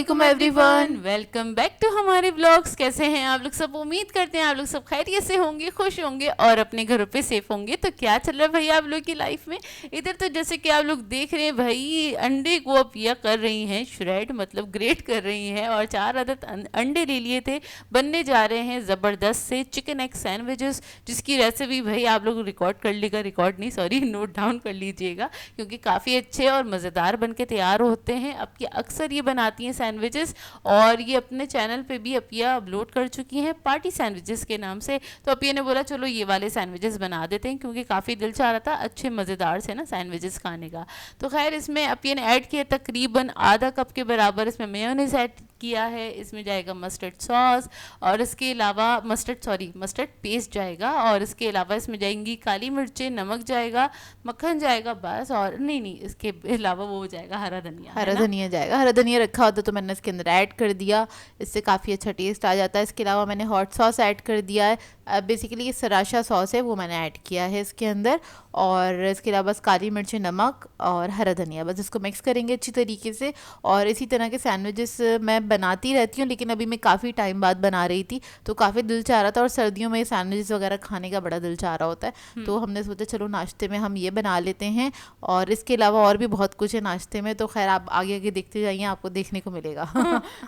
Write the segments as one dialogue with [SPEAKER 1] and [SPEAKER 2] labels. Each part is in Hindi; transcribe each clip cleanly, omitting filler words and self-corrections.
[SPEAKER 1] अस्सलामुअलैकुम एवरीवन।
[SPEAKER 2] वेलकम बैक टू हमारे ब्लॉग्स। कैसे हैं आप लोग सब? उम्मीद करते हैं आप लोग सब खैरियत से होंगे, खुश होंगे और अपने घरों पे सेफ होंगे। तो क्या चल रहा है भाई आप लोग की लाइफ में? इधर तो जैसे कि आप लोग देख रहे हैं भाई, अंडे को अब पिया कर रही हैं श्रेड, मतलब ग्रेट कर रही हैं, और 4 अदद अंडे ले लिए थे। बनने जा रहे हैं ज़बरदस्त से चिकन एग सैंडविचेस, जिसकी रेसिपी भाई आप लोग रिकॉर्ड कर लेगा, रिकॉर्ड नहीं सॉरी नोट डाउन कर लीजिएगा, क्योंकि काफ़ी अच्छे और मज़ेदार बन के तैयार होते हैं। अब ये अक्सर ये बनाती हैं सैंडविचेस, और ये अपने चैनल पे भी अपिया अपलोड कर चुकी हैं पार्टी सैंडविचेस के नाम से। तो अपिया ने बोला चलो ये वाले सैंडविचेस बना देते हैं, क्योंकि काफ़ी दिल चाह रहा था अच्छे मज़ेदार से ना सैंडविचेस खाने का। तो खैर इसमें अपिया ने ऐड किया तकरीबन आधा कप के बराबर इसमें मेयोनीज ऐड किया है। इसमें जाएगा मस्टर्ड सॉस, और इसके अलावा मस्टर्ड पेस्ट जाएगा, और इसके अलावा इसमें जाएंगी काली मिर्चें, नमक जाएगा, मक्खन जाएगा बस। और नहीं इसके अलावा वो हो जाएगा हरा धनिया।
[SPEAKER 1] हरा धनिया जाएगा, हरा धनिया रखा होता तो मैंने इसके अंदर ऐड कर दिया, इससे काफ़ी अच्छा टेस्ट आ जाता है। इसके अलावा मैंने हॉट सॉस ऐड कर दिया है। बेसिकली ये सराशा सॉस है, वो मैंने ऐड किया है इसके अंदर। और इसके अलावा बस काली मिर्चें, नमक और हरा धनिया, बस इसको मिक्स करेंगे अच्छी तरीके से। और इसी तरह के सैंडविचेस मैं बनाती रहती हूँ, लेकिन अभी मैं काफ़ी टाइम बाद बना रही थी तो काफ़ी दिल चाह रहा था, और सर्दियों में सैंडविचेस वगैरह खाने का बड़ा दिल चाह रहा होता है। तो हमने सोचा चलो नाश्ते में हम ये बना लेते हैं। और इसके अलावा और भी बहुत कुछ है नाश्ते में, तो खैर आप आगे आगे देखते जाइए, आपको देखने को मिलेगा।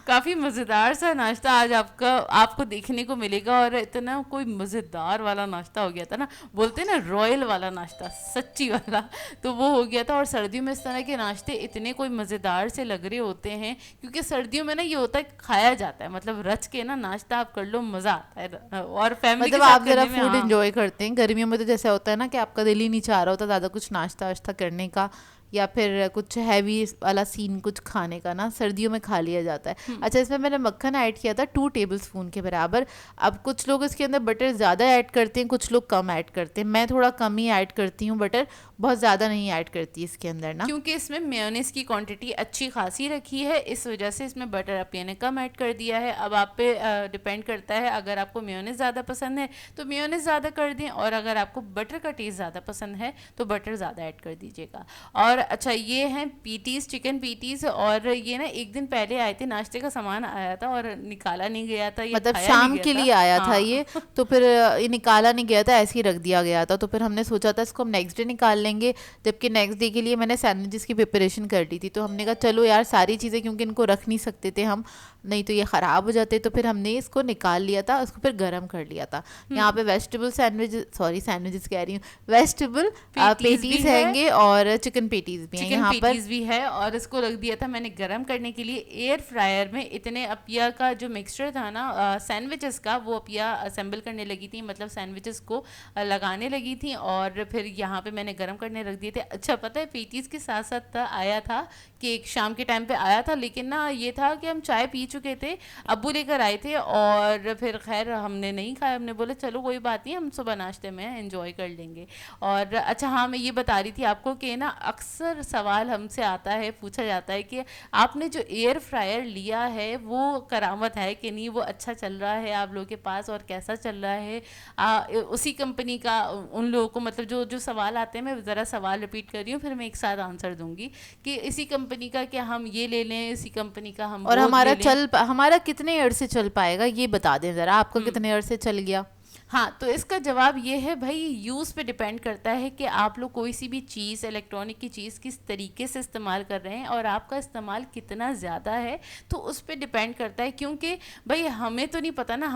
[SPEAKER 2] काफ़ी मज़ेदार सा नाश्ता आज आपको देखने को मिलेगा। और इतना कोई मज़ेदार वाला नाश्ता हो गया था ना, बोलते हैं ना रॉयल वाला नाश्ता, सच्ची वाला, तो वो हो गया था। और सर्दियों में इस तरह के नाश्ते इतने कोई मज़ेदार से लग रहे होते हैं, क्योंकि सर्दियों में ना ये होता है खाया जाता है, मतलब रच के ना नाश्ता आप कर लो, मज़ा आता है। और फैमिली
[SPEAKER 1] मतलब आप जरा फूड एंजॉय करते हैं। गर्मियों में तो जैसे होता है ना कि आपका दिल ही नहीं चाह रहा होता ज़्यादा कुछ नाश्ता वाश्ता करने का, या फिर कुछ हैवी वाला सीन कुछ खाने का ना, सर्दियों में खा लिया जाता है। अच्छा, इसमें मैंने मक्खन ऐड किया था 2 टेबलस्पून के बराबर। अब कुछ लोग इसके अंदर बटर ज़्यादा ऐड करते हैं, कुछ लोग कम ऐड करते हैं। मैं थोड़ा कम ही ऐड करती हूँ बटर, बहुत ज़्यादा नहीं ऐड करती इसके अंदर ना,
[SPEAKER 2] क्योंकि इसमें मेयोनीज की क्वांटिटी अच्छी खासी रखी है, इस वजह से इसमें बटर अपिया ने कम ऐड कर दिया है। अब आप पे डिपेंड करता है, अगर आपको मेयोनीज ज़्यादा पसंद है तो मेयोनीज ज़्यादा कर दें, और अगर आपको बटर का टेस्ट ज़्यादा पसंद है तो बटर ज़्यादा ऐड कर दीजिएगा। और अच्छा, ये हैं पीटीज, चिकन पीटीज, और ये ना एक दिन पहले आए थे, नाश्ते का सामान आया था और निकाला नहीं गया था,
[SPEAKER 1] मतलब शाम के लिए आया था ये, तो फिर ये निकाला नहीं गया था, ऐसे ही रख दिया गया था। तो फिर हमने सोचा था इसको हम नेक्स्ट डे निकाल लेंगे, जबकि नेक्स्ट डे के लिए मैंने सैंडविचेस की प्रिपरेशन कर ली थी। तो हमने कहा चलो यार सारी चीज़ें, क्योंकि इनको रख नहीं सकते थे हम, नहीं तो ये ख़राब हो जाते, तो फिर हमने इसको निकाल लिया था, उसको फिर गर्म कर लिया था। यहाँ पे वेजिटेबल सैंडविचेस कह रही हूँ, वेजिटेबल पेटीज हैंगे और चिकन पेटीज भी हैं यहाँ पर
[SPEAKER 2] भी है। और इसको रख दिया था मैंने गरम करने के लिए एयर फ्रायर में। इतने अपिया का जो मिक्सचर था ना सैंडविचेस का, वो अपिया असेंबल करने लगी थी, मतलब सैंडविचेस को लगाने लगी थी, और फिर यहाँ पे मैंने गरम करने रख दिए थे। अच्छा, पता है पेटीज के साथ साथ आया था कि एक शाम के टाइम पे आया था, लेकिन ना ये था कि हम चाय पी चुके थे, अब्बू लेकर आए थे, और फिर खैर हमने नहीं खाया। हमने बोला चलो कोई बात नहीं, हम सुबह नाश्ते में एंजॉय कर लेंगे। और अच्छा हाँ, मैं ये बता रही थी आपको कि ना अक्सर सवाल हमसे आता है, पूछा जाता है कि आपने जो एयर फ्रायर लिया है वो करामत है कि नहीं, वो अच्छा चल रहा है आप लोगों के पास, और कैसा चल रहा है उसी कंपनी का। उन लोगों को मतलब जो जो सवाल आते हैं, मैं ज़रा सवाल रिपीट कर रही हूँ, फिर मैं एक साथ आंसर दूंगी कि इसी कंपनी का क्या हम ये ले लें, इसी कंपनी का हम,
[SPEAKER 1] और हमारा कितने अर्से चल पाएगा ये बता दें ज़रा, आपका कितने अर्से चल गया?
[SPEAKER 2] हाँ, तो इसका जवाब ये है भाई, यूज़ पे डिपेंड करता है कि आप लोग कोई सी भी चीज़, इलेक्ट्रॉनिक की चीज़ किस तरीके से इस्तेमाल कर रहे हैं, और आपका इस्तेमाल कितना ज़्यादा है, तो उस पे डिपेंड करता है। क्योंकि भाई हमें तो नहीं पता ना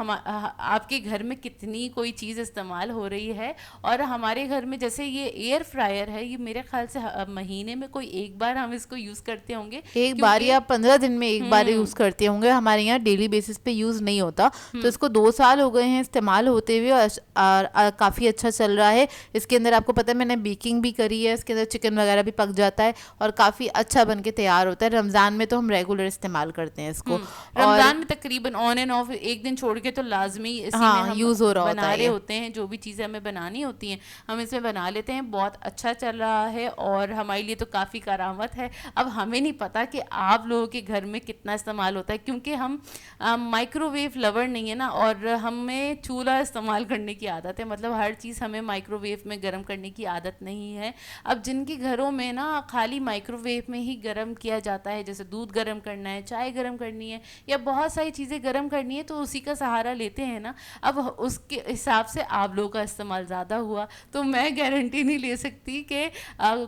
[SPEAKER 2] आपके घर में कितनी कोई चीज़ इस्तेमाल हो रही है। और हमारे घर में जैसे ये एयर फ्रायर है, ये मेरे ख्याल से महीने में कोई एक बार हम इसको यूज़ करते होंगे,
[SPEAKER 1] एक बार या 15 दिन में एक बार यूज़ करते होंगे। हमारे यहाँ डेली बेसिस पे यूज़ नहीं होता, तो इसको 2 साल हो गए हैं इस्तेमाल होते हुए, और काफ़ी अच्छा चल रहा है। इसके अंदर आपको पता है मैंने बेकिंग भी करी है, इसके अंदर चिकन वगैरह भी पक जाता है, और काफ़ी अच्छा बन के तैयार होता है। रमज़ान में तो हम रेगुलर इस्तेमाल करते हैं इसको,
[SPEAKER 2] रमज़ान में तकरीबन ऑन एंड ऑफ एक दिन छोड़ के तो लाजमी इसी में हम
[SPEAKER 1] यूज़ हो रहा
[SPEAKER 2] बना रहे होते हैं। जो भी चीज़ें हमें बनानी होती हैं हम इसमें बना लेते हैं। बहुत अच्छा चल रहा है, और हमारे लिए तो काफ़ी करामत है। अब हमें नहीं पता कि आप लोगों के घर में कितना इस्तेमाल होता है, क्योंकि हम माइक्रोवेव लवर नहीं है ना, और हमें चूल्हा इस्तेमाल इस्तेमाल करने की आदत है, मतलब हर चीज़ हमें माइक्रोवेव में गर्म करने की आदत नहीं है। अब जिनके घरों में ना खाली माइक्रोवेव में ही गर्म किया जाता है, जैसे दूध गर्म करना है, चाय गर्म करनी है या बहुत सारी चीज़ें गर्म करनी है, तो उसी का सहारा लेते हैं ना। अब उसके हिसाब से आप लोगों का इस्तेमाल ज़्यादा हुआ, तो मैं गारंटी नहीं ले सकती कि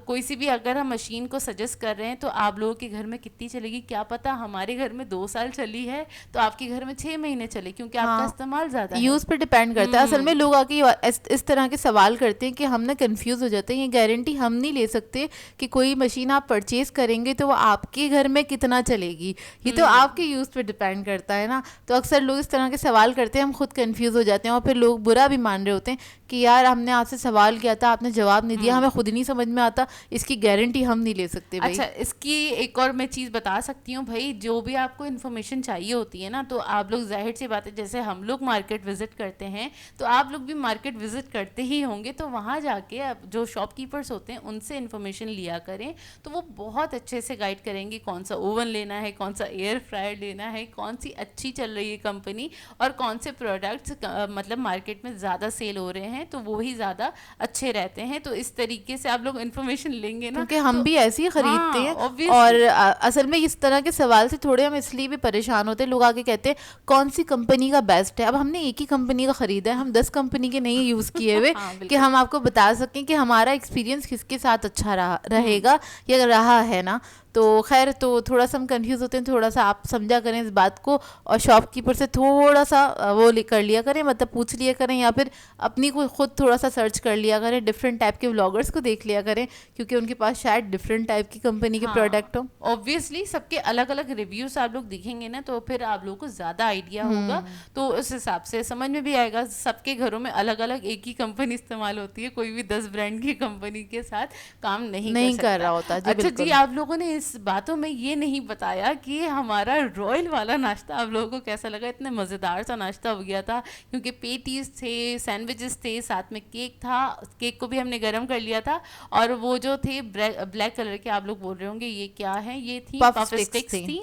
[SPEAKER 2] कोई सी भी अगर हम मशीन को सजेस्ट कर रहे हैं तो आप लोगों के घर में कितनी चलेगी। क्या पता हमारे घर में 2 साल चली है तो आपके घर में 6 महीने चले, क्योंकि आपका
[SPEAKER 1] हाँ,
[SPEAKER 2] इस्तेमाल ज़्यादा है।
[SPEAKER 1] यूज़ पे डिपेंड करता है। असल में लोग आके इस तरह के सवाल करते हैं कि हम ना कंफ्यूज हो जाते हैं। ये गारंटी हम नहीं ले सकते कि कोई मशीन आप परचेज करेंगे तो वो आपके घर में कितना चलेगी, ये तो आपके यूज़ पे डिपेंड करता है ना। तो अक्सर लोग इस तरह के सवाल करते हैं, हम खुद कंफ्यूज हो जाते हैं और फिर लोग बुरा भी मान रहे होते हैं कि यार हमने आपसे सवाल किया था, आपने जवाब नहीं दिया, हमें खुद नहीं समझ में आता, इसकी गारंटी हम नहीं ले सकते भाई।
[SPEAKER 2] अच्छा, इसकी एक और मैं चीज़ बता सकती हूँ भाई, जो भी आपको इन्फॉर्मेशन चाहिए होती है ना, तो आप लोग जाहिर सी बात है, जैसे हम लोग मार्केट विजिट करते हैं तो आप लोग भी मार्केट विजिट करते ही होंगे, तो वहाँ जाके आप जो शॉपकीपर्स होते हैं उनसे इन्फॉर्मेशन लिया करें, तो वो बहुत अच्छे से गाइड करेंगे कौन सा ओवन लेना है, कौन सा एयर फ्रायर लेना है, कौन सी अच्छी चल रही है कंपनी और कौन से प्रोडक्ट्स मतलब मार्केट में ज़्यादा सेल हो रहे हैं, तो वो ही ज़्यादा अच्छे रहते हैं। तो इस तरीके से आप लोग इन्फॉर्मेशन लेंगे ना,
[SPEAKER 1] क्योंकि हम
[SPEAKER 2] तो
[SPEAKER 1] भी ऐसे ही खरीदते हैं।
[SPEAKER 2] obviously।
[SPEAKER 1] और असल में इस तरह के सवाल से थोड़े हम इसलिए भी परेशान होते हैं, लोग आके कहते हैं कौन सी कंपनी का बेस्ट है। अब हमने एक ही कंपनी का खरीदा है, हम 10 कंपनी के नहीं यूज़ किए हुए
[SPEAKER 2] हाँ
[SPEAKER 1] कि
[SPEAKER 2] बिल्कुल।
[SPEAKER 1] हम आपको बता सकें कि हमारा एक्सपीरियंस किसके साथ अच्छा रहेगा या रहा है ना। तो खैर, तो थोड़ा सा हम कंफ्यूज होते हैं, थोड़ा सा आप समझा करें इस बात को और शॉपकीपर से थोड़ा सा वो कर लिया करें, मतलब पूछ लिया करें या फिर अपनी को खुद थोड़ा सा सर्च कर लिया करें, डिफरेंट टाइप के व्लॉगर्स को देख लिया करें, क्योंकि उनके पास शायद डिफरेंट टाइप की कंपनी के प्रोडक्ट हो।
[SPEAKER 2] ऑब्वियसली सबके अलग अलग रिव्यूज आप लोग दिखेंगे ना, तो फिर आप लोगों को ज़्यादा आइडिया होगा, तो उस हिसाब से समझ में भी आएगा। सबके घरों में अलग अलग एक ही कंपनी इस्तेमाल होती है, कोई भी 10 ब्रांड की कंपनी के साथ काम नहीं कर सकता।
[SPEAKER 1] कर रहा होता जी,
[SPEAKER 2] अच्छा जी,
[SPEAKER 1] बिल्कुल।
[SPEAKER 2] आप लोगों ने इस बातों में ये नहीं बताया कि हमारा रॉयल वाला नाश्ता आप लोगों को कैसा लगा। इतने मज़ेदार सा नाश्ता हो गया था, क्योंकि पेटीज थे, सैंडविचेस थे, साथ में केक था, केक को भी हमने गर्म कर लिया था, और वो जो थे ब्लैक कलर के, आप लोग बोल रहे होंगे ये क्या है, ये थी
[SPEAKER 1] पफ
[SPEAKER 2] पफ
[SPEAKER 1] स्टिक्स
[SPEAKER 2] स्टिक्स
[SPEAKER 1] थी।
[SPEAKER 2] थी।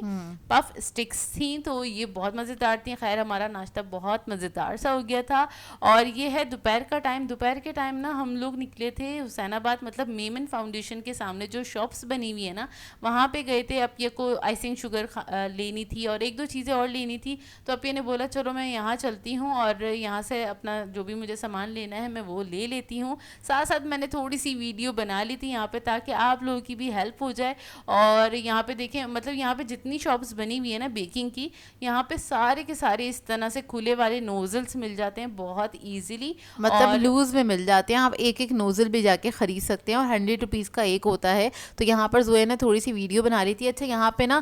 [SPEAKER 2] पफ स्टिक्स थी, तो ये बहुत मज़ेदार थी। खैर हमारा नाश्ता बहुत मज़ेदार सा हो गया था। और ये है दोपहर का टाइम। दोपहर के टाइम ना हम लोग निकले थे हुसैनाबाद, मतलब मेमन फाउंडेशन के सामने जो शॉप्स बनी हुई है ना, वहाँ पे गए थे। अपिया को आइसिंग शुगर लेनी थी और एक दो चीज़ें और लेनी थी, तो अपिया ने बोला चलो मैं यहाँ चलती हूँ और यहाँ से अपना जो भी मुझे सामान लेना है मैं वो ले लेती हूँ। साथ साथ मैंने थोड़ी सी वीडियो बना ली थी यहाँ पे, ताकि आप लोगों की भी हेल्प हो जाए। और यहाँ पे देखें, मतलब यहाँ पे जितनी शॉप्स बनी हुई है ना बेकिंग की, यहाँ पे सारे के सारे इस तरह से खुले वाले नोजल्स मिल जाते हैं बहुत ईजिली,
[SPEAKER 1] मतलब लूज में मिल जाते हैं। आप एक एक नोजल भी जाके खरीद सकते हैं और 100 रुपीज़ का एक होता है। तो यहाँ पर जोया ने थोड़ी सी वीडियो बना रही थी। अच्छा, यहाँ पे ना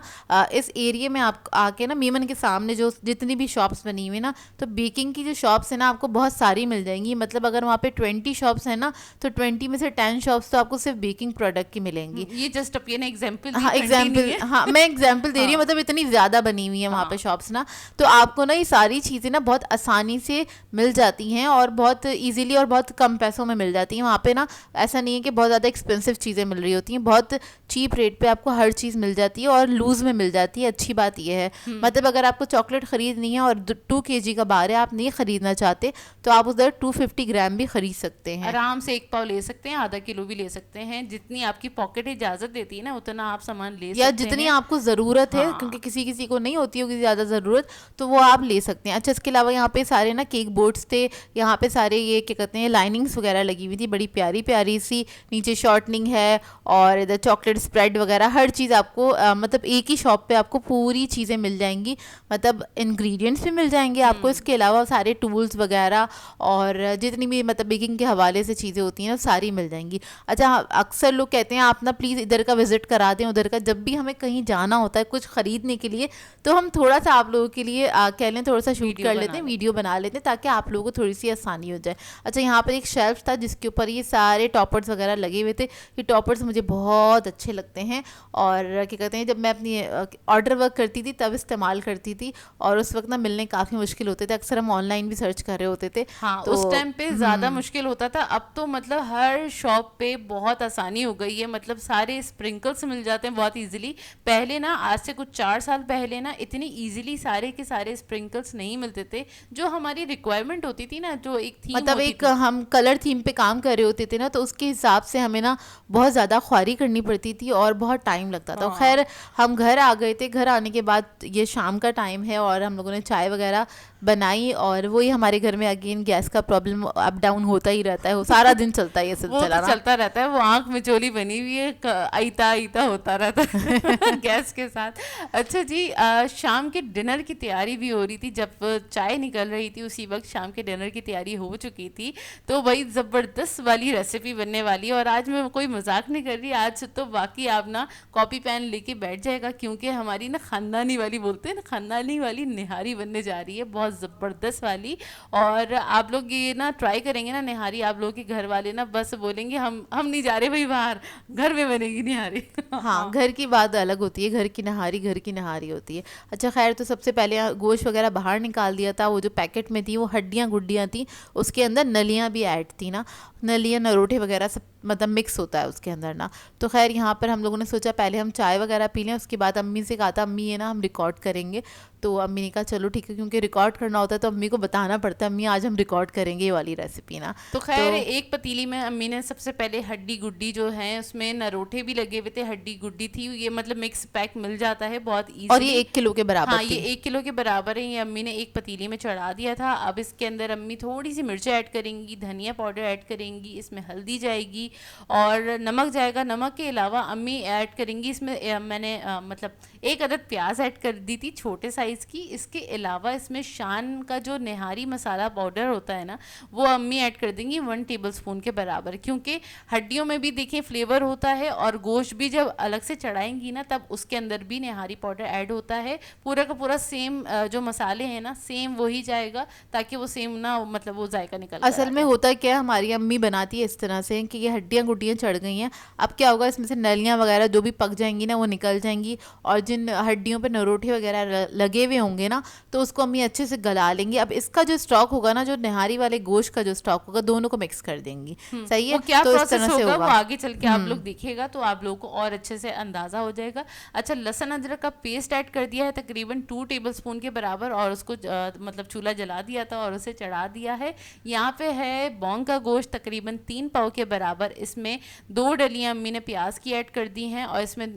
[SPEAKER 1] इस एरिया में आप आके ना मेमन के सामने जो जितनी भी शॉप्स बनी हुई ना, तो बेकिंग की जो शॉप्स है ना आपको बहुत सारी मिल जाएंगी। मतलब अगर वहाँ पे 20 शॉप्स है ना, तो 20 में से 10 शॉप्स तो आपको सिर्फ बेकिंग प्रोडक्ट की मिलेंगी।
[SPEAKER 2] ये जस्ट अपिया ने एग्जाम्पल
[SPEAKER 1] हाँ, एग्जाम्पल, हाँ मैं एग्जाम्पल दे रही हूँ। मतलब इतनी ज़्यादा बनी हुई है वहाँ पे शॉप्स ना, तो आपको ना ये सारी चीज़ें ना बहुत आसानी से मिल जाती हैं और बहुत इजीली और बहुत कम पैसों में मिल जाती हैं वहाँ पे ना। ऐसा नहीं है कि बहुत ज़्यादा एक्सपेंसिव चीज़ें मिल रही होती हैं, बहुत चीप रेट पे आपको हर चीज़ मिल जाती है और लूज़ में मिल जाती है। अच्छी बात ये है, मतलब अगर आपको चॉकलेट ख़रीदनी है और 2 kg का बार है, आप नहीं ख़रीदना चाहते, तो आप उधर 250 ग्राम भी ख़रीद सकते हैं।
[SPEAKER 2] आराम से 1 पाव ले सकते हैं, आधा किलो भी ले सकते हैं, जितनी आपकी पॉकेट इजाज़त देती है ना उतना आप सामान ले
[SPEAKER 1] या
[SPEAKER 2] सकते
[SPEAKER 1] जितनी
[SPEAKER 2] हैं।
[SPEAKER 1] आपको ज़रूरत है,
[SPEAKER 2] हाँ।
[SPEAKER 1] क्योंकि किसी किसी को नहीं होती होगी ज़्यादा ज़रूरत, तो वो आप ले सकते हैं। अच्छा, इसके अलावा यहाँ पे सारे ना केक बोर्ड्स थे, यहाँ पे सारे ये क्या कहते हैं लाइनिंग्स वगैरह लगी हुई थी, बड़ी प्यारी प्यारी सी। नीचे शॉर्टनिंग है और इधर चॉकलेट स्प्रेड वगैरह हर चीज़ आपको मतलब एक ही शॉप पे आपको पूरी चीज़ें मिल जाएंगी। मतलब इंग्रेडिएंट्स भी मिल जाएंगे आपको, इसके अलावा सारे टूल्स वगैरह और जितनी भी मतलब बेकिंग के हवाले से चीज़ें होती हैं वो सारी मिल जाएंगी। अच्छा, अक्सर लोग कहते हैं आप ना प्लीज़ इधर का विज़िट करा दें, उधर का। जब भी हमें कहीं जाना होता है कुछ ख़रीदने के लिए, तो हम थोड़ा सा आप लोगों के लिए कह लें थोड़ा सा शूट
[SPEAKER 2] वीडियो
[SPEAKER 1] कर
[SPEAKER 2] बना
[SPEAKER 1] लेते हैं,
[SPEAKER 2] लें।
[SPEAKER 1] वीडियो बना लेते हैं, ताकि आप लोगों को थोड़ी सी आसानी हो जाए। अच्छा, यहाँ पर एक शेल्फ था जिसके ऊपर ये सारे टॉपर्स वगैरह लगे हुए थे। ये टॉपर्स मुझे बहुत अच्छे लगते हैं और क्या कहते हैं, जब मैं अपनी ऑर्डर वर्क करती थी तब इस्तेमाल करती थी, और उस वक्त ना मिलने काफ़ी मुश्किल होते थे, अक्सर हम ऑनलाइन भी सर्च कर रहे होते थे।
[SPEAKER 2] हाँ,
[SPEAKER 1] तो
[SPEAKER 2] उस टाइम पे ज़्यादा मुश्किल होता था। अब तो मतलब हर शॉप पे बहुत आसानी हो गई है, मतलब सारे स्प्रिंकल्स मिल जाते हैं बहुत इजीली। पहले ना, आज से कुछ 4 साल पहले ना, इतनी इजीली सारे के सारे स्प्रिंकल्स नहीं मिलते थे जो हमारी रिक्वायरमेंट होती थी ना, जो एक थीम
[SPEAKER 1] मतलब
[SPEAKER 2] होती
[SPEAKER 1] एक
[SPEAKER 2] थी।
[SPEAKER 1] हम कलर थीम पे काम कर रहे होते थे ना, तो उसके हिसाब से हमें ना बहुत ज़्यादा ख्वारी करनी पड़ती थी और बहुत टाइम लगता था।
[SPEAKER 2] हाँ,
[SPEAKER 1] खैर, हम घर आ गए थे, घर आने के बाद ये शाम का टाइम है और हम लोगों ने चाय वगैरह बनाई, और वही हमारे घर में अगेन गैस का प्रॉब्लम अप डाउन होता ही रहता है, वो सारा दिन चलता है ये
[SPEAKER 2] वो तो
[SPEAKER 1] सिलसिला ना।
[SPEAKER 2] चलता रहता है, वो आंख में चोली बनी हुई है, आईता आईता होता रहता है गैस के साथ। अच्छा जी, शाम के डिनर की तैयारी भी हो रही थी। जब चाय निकल रही थी उसी वक्त शाम के डिनर की तैयारी हो चुकी थी। तो भाई ज़बरदस्त वाली रेसिपी बनने वाली है, और आज मैं कोई मजाक नहीं कर रही, आज तो बाकी आप ना कॉपी पेन लेके बैठ जाएगा, क्योंकि हमारी ना खानदानी वाली, बोलते हैं ना, खानदानी वाली निहारी बनने जा रही है, बहुत ज़बरदस्त वाली। और आप लोग ये ना ट्राई करेंगे ना निहारी, आप लोग के घर वाले ना बस बोलेंगे हम नहीं जा रहे भाई बाहर, घर में बनेगी निहारी
[SPEAKER 1] हाँ,
[SPEAKER 2] हाँ।
[SPEAKER 1] घर की बात अलग होती है, घर की नहारी घर की नहारी होती है। अच्छा खैर, तो सबसे पहले गोश्त वगैरह बाहर निकाल दिया था। वो जो पैकेट में थी वो हड्डियाँ गुड्डियाँ थी, उसके अंदर नलियाँ भी ऐड थी ना, नलियाँ नरोठे वगैरह सब मतलब मिक्स होता है उसके अंदर ना। तो खैर, यहाँ पर हम लोगों ने सोचा पहले हम चाय वगैरह पी लें, उसके बाद अम्मी से कहा था, अम्मी ये ना हम रिकॉर्ड करेंगे। तो अम्मी ने कहा चलो ठीक है, क्योंकि रिकॉर्ड करना होता है तो अम्मी को बताना पड़ता है, अम्मी आज हम रिकॉर्ड करेंगे ये वाली रेसिपी ना।
[SPEAKER 2] तो
[SPEAKER 1] तो
[SPEAKER 2] खैर, एक पतीली में अम्मी ने सबसे पहले हड्डी गुड्डी जो है, उसमें नरोठे भी लगे हुए थे, हड्डी गुड्डी थी, ये मतलब मिक्स पैक मिल जाता है बहुत
[SPEAKER 1] और ये
[SPEAKER 2] इजीली।
[SPEAKER 1] 1 किलो के बराबर
[SPEAKER 2] हाँ, ये
[SPEAKER 1] थी।
[SPEAKER 2] 1 किलो के बराबर है। ये अम्मी ने एक पतीली में चढ़ा दिया था। अब इसके अंदर अम्मी थोड़ी सी मिर्चें ऐड करेंगी, धनिया पाउडर ऐड करेंगी, इसमें हल्दी जाएगी और नमक जाएगा। नमक के अलावा अम्मी ऐड करेंगी इसमें मैंने मतलब 1 अदद प्याज ऐड कर दी थी छोटे साइज़ की। इसके अलावा इसमें शान का जो निहारी मसाला पाउडर होता है ना, वो अम्मी ऐड कर देंगी 1 टेबल स्पून के बराबर, क्योंकि हड्डियों में भी देखिए फ्लेवर होता है, और गोश्त भी जब अलग से चढ़ाएंगी ना तब उसके अंदर भी निहारी पाउडर ऐड होता है। पूरा का पूरा सेम जो मसाले हैं ना, सेम वही जाएगा, ताकि वो सेम ना, मतलब वो जायका निकल कर
[SPEAKER 1] असल
[SPEAKER 2] आ
[SPEAKER 1] में
[SPEAKER 2] जाए।
[SPEAKER 1] होता क्या है, हमारी अम्मी बनाती है इस तरह से कि ये हड्डियाँ गुड्डियाँ चढ़ गई हैं, अब क्या होगा, इसमें से नलियाँ वगैरह जो भी पक जाएंगी ना वो निकल जाएंगी, और जिन हड्डियों पे नरोठे वगैरह लगे हुए होंगे ना, तो उसको अम्मी अच्छे से गला लेंगी। अब इसका जो स्टॉक होगा ना, जो निहारी वाले गोश्त का जो स्टॉक होगा, दोनों को मिक्स कर देंगी। सही
[SPEAKER 2] वो
[SPEAKER 1] है,
[SPEAKER 2] क्या
[SPEAKER 1] तो इस
[SPEAKER 2] प्रोसेस
[SPEAKER 1] तरह से
[SPEAKER 2] होगा वो
[SPEAKER 1] होगा।
[SPEAKER 2] आगे चल के आप लोग देखिएगा, तो आप लोगों को और अच्छे से अंदाजा हो जाएगा। अच्छा, लहसुन अदरक का पेस्ट ऐड कर दिया है तकरीबन 2 टेबल स्पून के बराबर, और उसको मतलब चूल्हा जला दिया था और उसे चढ़ा दिया है। यहाँ पे है बॉन्ग का गोश्त तकरीबन 3 पाव के बराबर। इसमें 2 डलियाँ अम्मी ने प्याज की ऐड कर दी हैं, और इसमें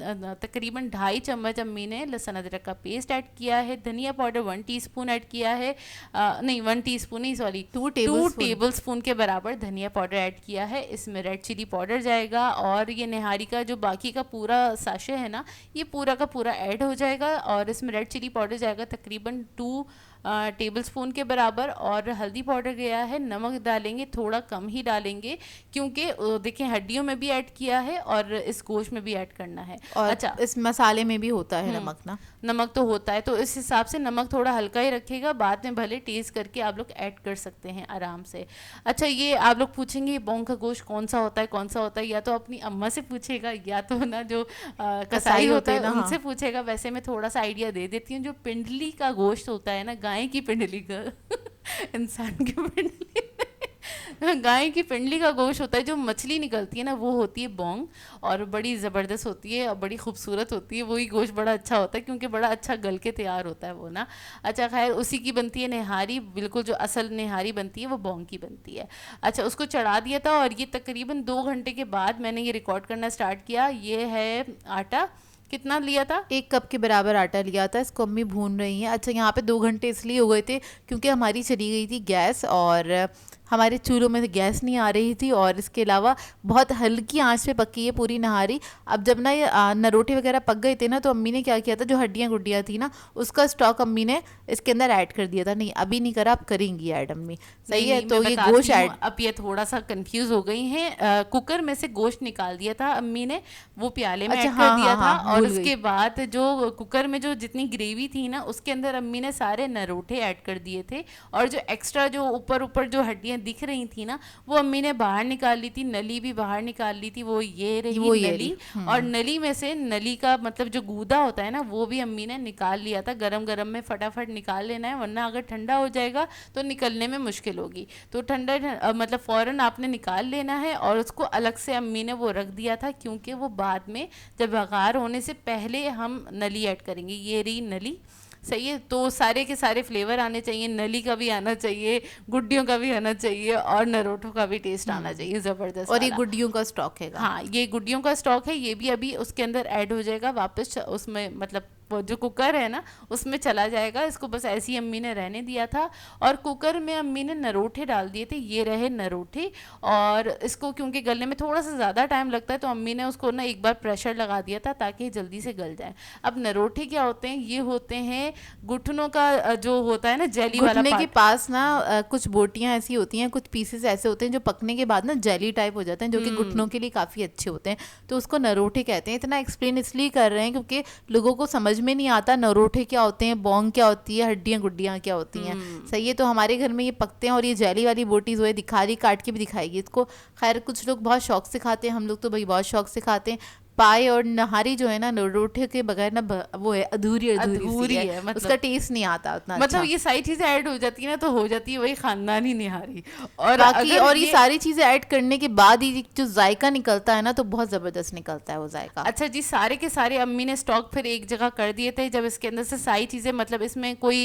[SPEAKER 2] तकरीबन 2.5 चम्मच अम्मी ने लहसुन अदरक का पेस्ट ऐड किया है। धनिया पाउडर 1 टीस्पून ऐड किया है, नहीं 1 टीस्पून नहीं, sorry,
[SPEAKER 1] two
[SPEAKER 2] two
[SPEAKER 1] tablespoon
[SPEAKER 2] tablespoon के बराबर धनिया पाउडर ऐड किया है। इसमें रेड चिली पाउडर जाएगा, और ये निहारी का जो बाकी का पूरा साशे है ना, ये पूरा का पूरा ऐड हो जाएगा। और इसमें रेड चिली पाउडर जाएगा तकरीबन 2 टेबल स्पून के बराबर, और हल्दी पाउडर गया है। नमक डालेंगे थोड़ा कम ही डालेंगे, क्योंकि देखिए हड्डियों में भी ऐड किया है और इस गोश्त में भी ऐड करना है।
[SPEAKER 1] और
[SPEAKER 2] अच्छा,
[SPEAKER 1] इस मसाले में भी होता है नमक ना।
[SPEAKER 2] नमक तो होता है, तो इस हिसाब से नमक थोड़ा हल्का ही रखिएगा, बाद में भले टेस्ट करके आप लोग ऐड कर सकते हैं आराम से। अच्छा, ये आप लोग पूछेंगे ये बॉन्ग का गोश्त कौन सा होता है, कौन सा होता है, या तो अपनी अम्मा से पूछेगा, या तो ना जो कसाई होता है
[SPEAKER 1] ना, हाँ।
[SPEAKER 2] उनसे पूछेगा। वैसे मैं थोड़ा सा आइडिया दे देती हूँ। जो पिंडली का गोश्त होता है ना, गाय की पिंडली का इंसान की पिंडली गाय की पिंडली का गोश्त होता है, जो मछली निकलती है ना, वो होती है बॉन्ग, और बड़ी ज़बरदस्त होती है और बड़ी खूबसूरत होती है। वही गोश्त बड़ा अच्छा होता है, क्योंकि बड़ा अच्छा गल के तैयार होता है वो ना। अच्छा खैर, उसी की बनती है निहारी, बिल्कुल जो असल निहारी बनती है वो बॉन्ग की बनती है। अच्छा, उसको चढ़ा दिया था, और ये तकरीबन 2 घंटे के बाद मैंने ये रिकॉर्ड करना स्टार्ट किया। ये है आटा, कितना लिया था?
[SPEAKER 1] 1 कप के बराबर आटा लिया था, इसको अम्मी भून रही हैं। अच्छा, यहाँ पे 2 घंटे इसलिए हो गए थे क्योंकि हमारी चली गई थी गैस, और हमारे चूल्हों में गैस नहीं आ रही थी, और इसके अलावा बहुत हल्की आंच पे पकी है पूरी नहारी। अब जब ना ये नरोटे वगैरह पक गए थे ना, तो अम्मी ने क्या किया था, जो हड्डियाँ गुड्डियाँ थी ना, उसका स्टॉक अम्मी ने इसके अंदर ऐड कर दिया था। नहीं, अभी नहीं करा, अब करेंगी ऐड अम्मी। सही
[SPEAKER 2] नहीं
[SPEAKER 1] है,
[SPEAKER 2] नहीं,
[SPEAKER 1] तो
[SPEAKER 2] मैं
[SPEAKER 1] ये
[SPEAKER 2] बताती
[SPEAKER 1] गोश्त
[SPEAKER 2] हूँ।
[SPEAKER 1] ऐड।
[SPEAKER 2] अब ये थोड़ा सा कंफ्यूज हो गई हैं। कुकर में से गोश्त निकाल दिया था अम्मी ने, वो प्याले में
[SPEAKER 1] अच्छा,
[SPEAKER 2] ऐड कर
[SPEAKER 1] हाँ
[SPEAKER 2] दिया
[SPEAKER 1] हाँ
[SPEAKER 2] था,
[SPEAKER 1] हाँ,
[SPEAKER 2] और
[SPEAKER 1] भूल गई।
[SPEAKER 2] उसके बाद जो कुकर में जो जितनी ग्रेवी थी ना, उसके अंदर अम्मी ने सारे नरोठे ऐड कर दिए थे, और जो एक्स्ट्रा जो ऊपर ऊपर जो हड्डियाँ दिख रही थी ना, वो अम्मी ने बाहर निकाल ली थी, नली भी बाहर निकाल ली थी, वो ये
[SPEAKER 1] वो
[SPEAKER 2] रही
[SPEAKER 1] ये
[SPEAKER 2] नली। और नली में से नली का मतलब जो गूदा होता है ना, वो भी अम्मी ने निकाल लिया था। गरम गरम में फटाफट निकाल लेना है, वरना अगर ठंडा हो जाएगा तो निकलने में मुश्किल होगी। तो मतलब फ़ौरन आपने निकाल लेना है। और उसको अलग से अम्मी ने वो रख दिया था, क्योंकि वो बाद में जब बघार होने से पहले हम नली ऐड करेंगे। ये रही नली, सही है। तो सारे के सारे फ्लेवर आने चाहिए, नली का भी आना चाहिए, गुड्डियों का भी आना चाहिए, और नरोटो का भी टेस्ट आना चाहिए ज़बरदस्त
[SPEAKER 1] और ये
[SPEAKER 2] वाला।
[SPEAKER 1] गुड्डियों का स्टॉक है।
[SPEAKER 2] हाँ, ये गुड्डियों का स्टॉक है, ये भी अभी उसके अंदर ऐड हो जाएगा वापस उसमें, मतलब वो जो कुकर है ना उसमें चला जाएगा। इसको बस ऐसे ही अम्मी ने रहने दिया था। और कुकर में अम्मी ने नरोठे डाल दिए थे, ये रहे नरोठे। और इसको क्योंकि गलने में थोड़ा सा ज़्यादा टाइम लगता है, तो अम्मी ने उसको ना एक बार प्रेशर लगा दिया था ताकि जल्दी से गल जाए। अब नरोठे क्या होते हैं? ये होते हैं घुटनों का जो होता है ना जेली वाला
[SPEAKER 1] घुटने के
[SPEAKER 2] पार्ट।
[SPEAKER 1] पास ना कुछ बोटियां ऐसी होती हैं, कुछ पीसेस ऐसे होते हैं जो पकने के बाद ना जेली टाइप हो जाते हैं, जो कि घुटनों के लिए काफ़ी अच्छे होते हैं। तो उसको नरोठे कहते हैं। इतना एक्सप्लेन इसलिए कर रहे हैं क्योंकि लोगों को समझ में नहीं आता नरोठे क्या होते हैं, बोंग क्या होती है, हड्डियां गुड्डियां क्या होती हैं। सही है। तो हमारे घर में ये पकते हैं। और ये जेली वाली बोटी जो है दिखा रही, काट के भी दिखाएगी इसको। खैर कुछ लोग बहुत शौक से खाते हैं, हम लोग तो भाई बहुत शौक से खाते हैं। पाए और नहारी जो है ना नरोठे के बगैर ना वो है अधूरी अधूरी सी
[SPEAKER 2] अधूरी
[SPEAKER 1] है,
[SPEAKER 2] है, मतलब
[SPEAKER 1] उसका टेस्ट नहीं आता उतना
[SPEAKER 2] मतलब
[SPEAKER 1] अच्छा।
[SPEAKER 2] ये सारी चीजें ऐड हो जाती है ना, तो हो जाती है वही खानदानी निहारी। और
[SPEAKER 1] बाकी
[SPEAKER 2] अगर
[SPEAKER 1] और ये सारी चीजें ऐड करने के बाद ही जो जायका निकलता है ना, तो बहुत जबरदस्त निकलता है वो जायका।
[SPEAKER 2] अच्छा जी, सारे के सारे अम्मी ने स्टॉक फिर एक जगह कर दिए थे, जब इसके अंदर से सारी चीजें, मतलब इसमें कोई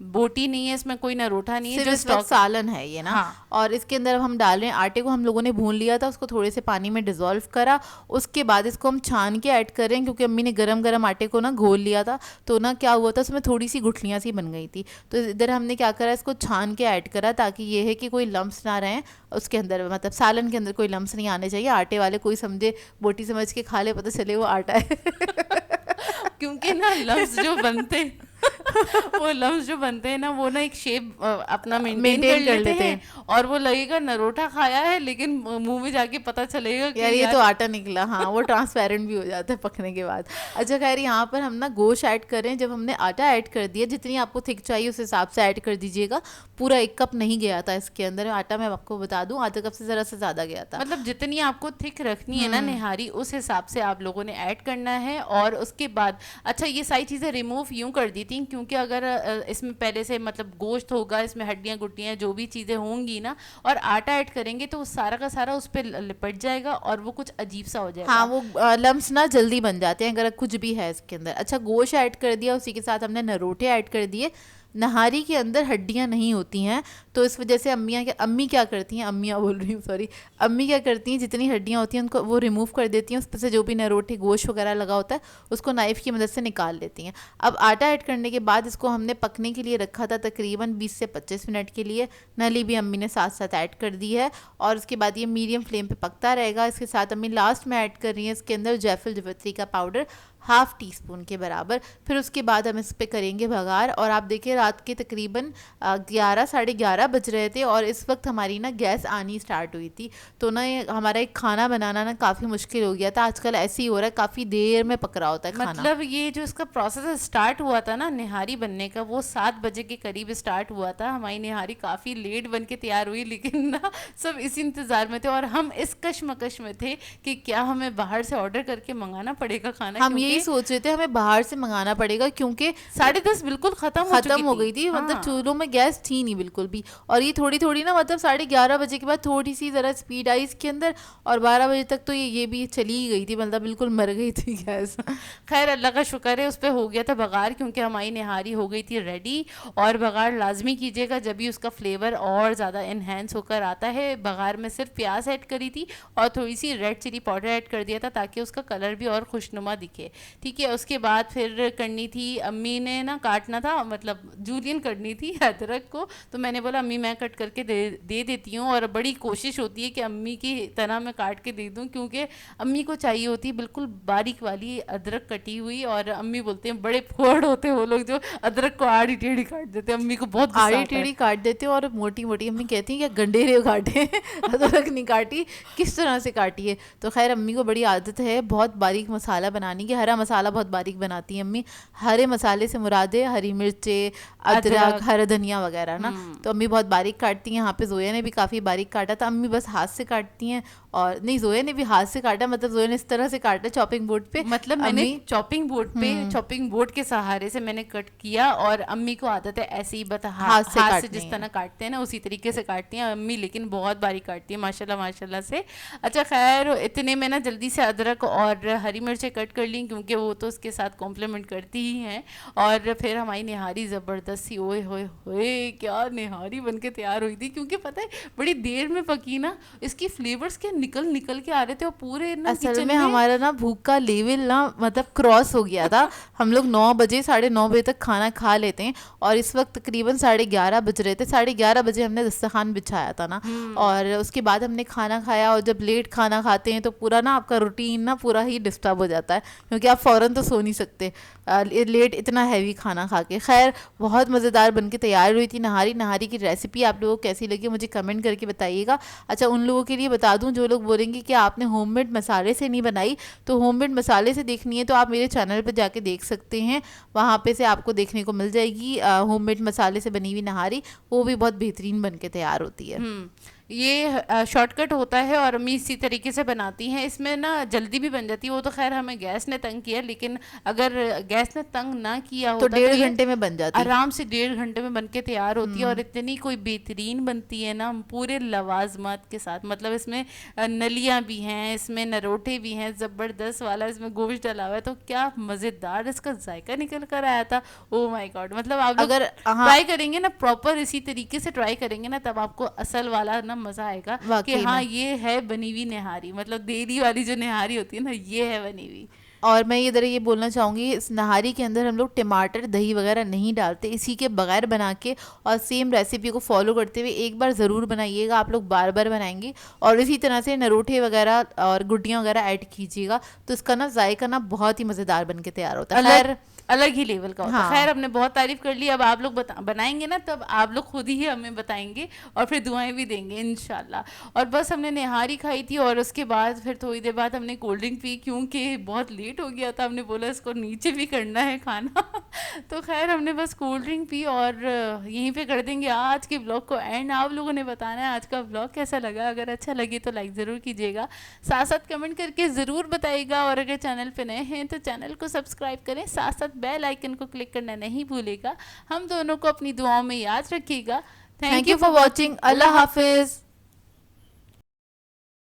[SPEAKER 2] बोटी नहीं है, इसमें कोई नरोठा नहीं है,
[SPEAKER 1] सिर्फ
[SPEAKER 2] जो
[SPEAKER 1] इस वक्त
[SPEAKER 2] स्टॉक।
[SPEAKER 1] सालन है ये ना।
[SPEAKER 2] हाँ।
[SPEAKER 1] और इसके अंदर हम डाल रहे हैं आटे को। हम लोगों ने भून लिया था उसको, थोड़े से पानी में डिजोल्व करा। उसके बाद इसको हम छान के ऐड कर रहे हैं, क्योंकि अम्मी ने गरम गरम आटे को ना घोल लिया था। तो ना क्या हुआ था, उसमें थोड़ी सी गुठलियाँ सी बन गई थी। तो इधर हमने क्या करा, इसको छान के ऐड करा, ताकि ये है कि कोई लम्स ना रहें उसके अंदर, मतलब सालन के अंदर कोई लम्स नहीं आने चाहिए। आटे वाले कोई समझे बोटी समझ के खा ले, पता चले वो आटा है।
[SPEAKER 2] क्योंकि ना लम्स जो बनते वो लम्स जो बनते हैं ना, वो ना एक शेप अपना मेंटेन कर लेते हैं, और वो लगेगा नरोटा खाया है, लेकिन मुंह में जाके पता चलेगा कि
[SPEAKER 1] यार ये तो आटा निकला। हाँ, वो ट्रांसपेरेंट भी हो जाता है पकने के बाद। अच्छा खैर, यहाँ पर हम ना गोश्त ऐड कर रहे हैं। जब हमने आटा ऐड कर दिया, जितनी आपको थिक चाहिए उस हिसाब से ऐड कर दीजिएगा। पूरा 1 कप नहीं गया था इसके अंदर आटा, मैं आपको बता दूं, आधा कप से ज़रा से ज़्यादा गया था।
[SPEAKER 2] मतलब जितनी आपको थिक रखनी है ना निहारी, उस हिसाब से आप लोगों ने ऐड करना है। और उसके बाद अच्छा, ये सारी चीज़ें रिमूव यूं कर दी थी, क्योंकि अगर इसमें पहले से मतलब गोश्त होगा, इसमें हड्डियां गुट्टियां जो भी चीज़ें होंगी ना, और आटा ऐड करेंगे तो वो सारा का सारा उस पर लिपट जाएगा और वो कुछ अजीब सा हो जाएगा।
[SPEAKER 1] हाँ, वो लम्स ना जल्दी बन जाते हैं अगर कुछ भी है इसके अंदर। अच्छा, गोश्त ऐड कर दिया, उसी के साथ हमने नरोटे ऐड कर दिए। नहारी के अंदर हड्डियां नहीं होती हैं, तो इस वजह से अम्मी क्या करती हैं, अम्मियाँ बोल रही हूँ सॉरी, अम्मी क्या करती हैं, जितनी हड्डियां होती हैं उनको वो रिमूव कर देती हैं। उस पर से जो भी नरोटे गोश्त वगैरह लगा होता है उसको नाइफ़ की मदद से निकाल लेती हैं। अब आटा ऐड करने के बाद इसको हमने पकने के लिए रखा था तकरीबन 20 से 25 मिनट के लिए। नली भी अम्मी ने साथ साथ ऐड कर दी है, और उसके बाद ये मीडियम फ्लेम पे पकता रहेगा। इसके साथ अम्मी लास्ट में ऐड कर रही है इसके अंदर जायफल जावित्री का पाउडर, ½ टीस्पून के बराबर। फिर उसके बाद हम इस पे करेंगे बघार। और आप देखिए रात के तकरीबन 11 साढ़े 11 बज रहे थे, और इस वक्त हमारी ना गैस आनी स्टार्ट हुई थी। तो ना ये हमारा एक खाना बनाना ना काफ़ी मुश्किल हो गया था। आजकल ऐसे ही हो रहा है, काफ़ी देर में पक रहा होता है खाना।
[SPEAKER 2] मतलब ये जो इसका प्रोसेस स्टार्ट हुआ था ना निहारी बनने का, वो 7 बजे के करीब स्टार्ट हुआ था। हमारी निहारी काफ़ी लेट बन के तैयार हुई, लेकिन ना सब इसी इंतज़ार में थे, और हम इस कश्मकश में थे कि क्या हमें बाहर से ऑर्डर करके मंगाना पड़ेगा खाना।
[SPEAKER 1] हम यही सोच रहे थे हमें बाहर से मंगाना पड़ेगा, क्योंकि
[SPEAKER 2] 10:30 बिल्कुल खत्म
[SPEAKER 1] हो गई थी। मतलब
[SPEAKER 2] हाँ।
[SPEAKER 1] चूल्हों में गैस थी नहीं बिल्कुल भी। और ये थोड़ी थोड़ी ना, मतलब 11:30 बजे के बाद थोड़ी सी ज़रा स्पीड आई इसके अंदर, और 12 बजे तक तो ये भी चली ही गई थी, मतलब बिल्कुल मर गई थी गैस।
[SPEAKER 2] खैर अल्लाह का शुक्र है, उस पर हो गया था बघार, क्योंकि हमारी निहारी हो गई थी रेडी। और बघार लाजमी कीजिएगा, जब भी उसका फ्लेवर और ज़्यादा इन्हेंस होकर आता है। बघार में सिर्फ प्याज ऐड करी थी और थोड़ी सी रेड चिली पाउडर ऐड कर दिया था, ताकि उसका कलर भी और खुशनुमा दिखे। ठीक है, उसके बाद फिर करनी थी अम्मी ने ना, काटना था, मतलब जूलियन करनी थी अदरक को। तो मैंने बोला अम्मी मैं कट करके दे देती हूँ, और बड़ी कोशिश होती है कि अम्मी की तरह मैं काट के दे दूँ, क्योंकि अम्मी को चाहिए होती है बिल्कुल बारीक वाली अदरक कटी हुई। और अम्मी बोलते हैं बड़े फोड़ होते हैं वो लोग जो अदरक को आड़ी टेढ़ी काट देते हैं, अम्मी को बहुत गुस्सा आता है।
[SPEAKER 1] आड़ी टेढ़ी काट देते हो और मोटी मोटी। अम्मी कहती हैं कि गंडेरे काटे, अदरक नहीं काटी, किस तरह से काटी है। तो खैर अम्मी को बड़ी आदत है बहुत बारीक मसाला बनाने की। हर खड़ा मसाला बहुत बारीक बनाती हैं अम्मी। हरे मसाले से मुरादे हरी मिर्चें, अदरक,
[SPEAKER 2] अदरक।
[SPEAKER 1] हरा धनिया वगैरह ना, तो अम्मी बहुत बारीक काटती हैं। यहाँ पे जोया ने भी काफ़ी बारीक काटा था, अम्मी बस हाथ से काटती हैं। और नहीं, जोया ने भी हाथ से काटा, मतलब जोया ने इस तरह से काटा चॉपिंग बोर्ड पे,
[SPEAKER 2] मतलब मैंने
[SPEAKER 1] अम्मी
[SPEAKER 2] चॉपिंग बोर्ड पे चॉपिंग बोर्ड के सहारे से मैंने कट किया, और अम्मी को आदत है ऐसे ही बता
[SPEAKER 1] हाथ से
[SPEAKER 2] हाथ से
[SPEAKER 1] काटनी
[SPEAKER 2] जिस
[SPEAKER 1] है।
[SPEAKER 2] तरह काटते हैं ना उसी तरीके से काटती हैं अम्मी, लेकिन बहुत बारीक काटती है माशाल्लाह माशाल्लाह से। अच्छा खैर, इतने में ना जल्दी से अदरक और हरी मिर्चें कट कर ली, क्योंकि वो तो उसके साथ कॉम्प्लीमेंट करती ही हैं। और फिर हमारी निहारी ज़बरदस्त सी, ओए होए होए क्या निहारी बन के तैयार हुई थी, क्योंकि पता है बड़ी देर में पकी ना, इसकी फ्लेवर्स के निकल निकल के आ रहे थे, और पूरे ना
[SPEAKER 1] असल
[SPEAKER 2] किचन
[SPEAKER 1] में हमारा ना भूख का लेवल ना मतलब क्रॉस हो गया था। हम लोग 9 बजे 9:30 बजे तक खाना खा लेते हैं, और इस वक्त तकरीबन 11:30 बज रहे थे। 11:30 बजे हमने दस्तरखान बिछाया था ना, और उसके बाद हमने खाना खाया। और जब लेट खाना खाते हैं तो पूरा ना आपका रूटीन ना पूरा ही डिस्टर्ब हो जाता है, क्योंकि आप फ़ौरन तो सो नहीं सकते लेट इतना हैवी खाना खा के। खैर, बहुत मज़ेदार बन के तैयार हुई थी नहारी। नहारी की रेसिपी आप लोगों को कैसी लगी मुझे कमेंट करके बताइएगा। अच्छा, उन लोगों के लिए बता दूं जो लोग बोलेंगे कि आपने होममेड मसाले से नहीं बनाई, तो होममेड मसाले से देखनी है तो आप मेरे चैनल पर जाके देख सकते हैं, वहाँ पे से आपको देखने को मिल जाएगी होममेड मसाले से बनी हुई नहारी। वो भी बहुत बेहतरीन बन के तैयार होती है।
[SPEAKER 2] ये शॉर्टकट होता है, और अम्मी इसी तरीके से बनाती हैं। इसमें ना जल्दी भी बन जाती है। वो तो खैर हमें गैस ने तंग किया, लेकिन अगर गैस ने तंग ना किया
[SPEAKER 1] तो
[SPEAKER 2] होता
[SPEAKER 1] 1.5
[SPEAKER 2] ये
[SPEAKER 1] घंटे में बन जाती।
[SPEAKER 2] आराम से 1.5 घंटे में बन के तैयार होती है, और इतनी कोई बेहतरीन बनती है ना पूरे लवाजमात के साथ। मतलब इसमें नलियाँ भी हैं, इसमें नरोटे भी हैं, ज़बरदस्त वाला इसमें गोश्त डाला हुआ है, तो क्या मज़ेदार इसका जायका निकल कर आया था। ओ माय गॉड, मतलब आप लोग
[SPEAKER 1] अगर हाँ
[SPEAKER 2] ट्राई करेंगे ना, प्रॉपर इसी तरीके से ट्राई करेंगे ना, तब आपको असल वाला ना मज़ा आएगा कि
[SPEAKER 1] वाकई
[SPEAKER 2] हाँ
[SPEAKER 1] में।
[SPEAKER 2] ये है बनी हुई निहारी। मतलब देरी वाली जो निहारी होती है ना, ये है बनी हुई।
[SPEAKER 1] और मैं इधर ये बोलना चाहूँगी, इस नहारी के अंदर हम लोग टमाटर दही वगैरह नहीं डालते, इसी के बगैर बना के और सेम रेसिपी को फॉलो करते हुए एक बार ज़रूर बनाइएगा। आप लोग बार बार बनाएंगे, और इसी तरह से नरोठे वगैरह और गुड्डियाँ वगैरह ऐड कीजिएगा, तो इसका ना जायका ना बहुत ही मज़ेदार बन के तैयार होता है।
[SPEAKER 2] अलग
[SPEAKER 1] खैर
[SPEAKER 2] अलग ही लेवल का होता है।
[SPEAKER 1] हाँ,
[SPEAKER 2] खैर, हमने बहुत तारीफ कर ली, अब आप लोग बनाएंगे ना, तब आप लोग खुद ही हमें बताएंगे, और फिर दुआएं भी देंगे इंशाल्लाह। और बस हमने निहारी खाई थी, और उसके बाद फिर थोड़ी देर बाद हमने कोल्ड ड्रिंक पी, क्योंकि बहुत लेट हो गया था। हमने बोला इसको नीचे भी करना है खाना तो खैर हमने बस कोल्ड ड्रिंक पी, और यहीं पे कर देंगे आज के ब्लॉग को एंड। आप लोगों ने बताना है आज का ब्लॉग कैसा लगा। अगर अच्छा लगे तो लाइक ज़रूर कीजिएगा, साथ साथ कमेंट करके ज़रूर बताइएगा, और अगर चैनल पे नए हैं तो चैनल को सब्सक्राइब करें, साथ साथ बेल आइकन को क्लिक करना नहीं भूलेगा। हम दोनों को अपनी दुआओं में याद रखिएगा।
[SPEAKER 1] Thank you for watching. अल्लाह हाफिज़।